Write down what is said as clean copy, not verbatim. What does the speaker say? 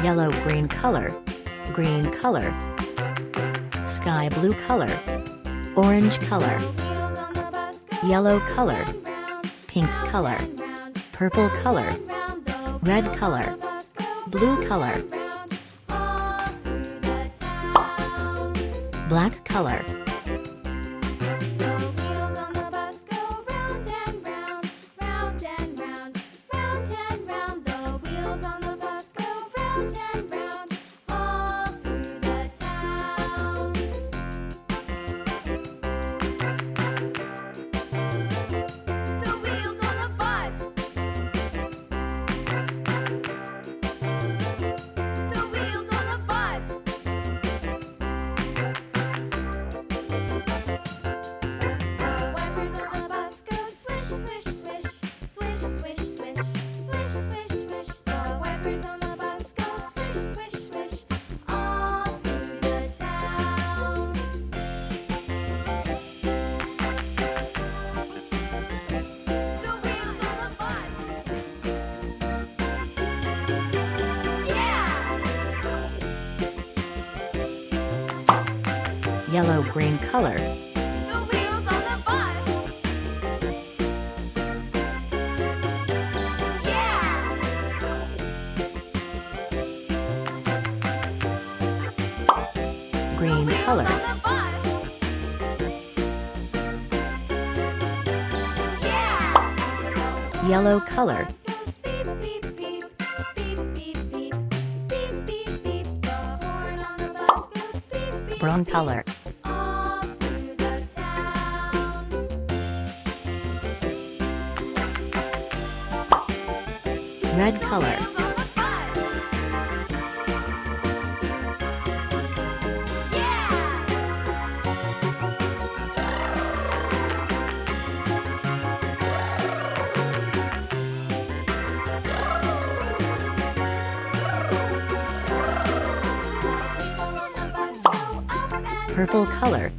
yellow-green color, green color, sky blue color, orange color, yellow color, pink color, purple color, red color, blue color, black color. Yellow-green color, The wheels on the bus. Yeah! green color, On the bus. Yeah! yellow color, Bus goes beep, beep, beep, beep, beep, beep, beep, beep, beep. The horn on the bus goes beep, beep, brown color, all through the town. red color, Wheels on the bus. purple color,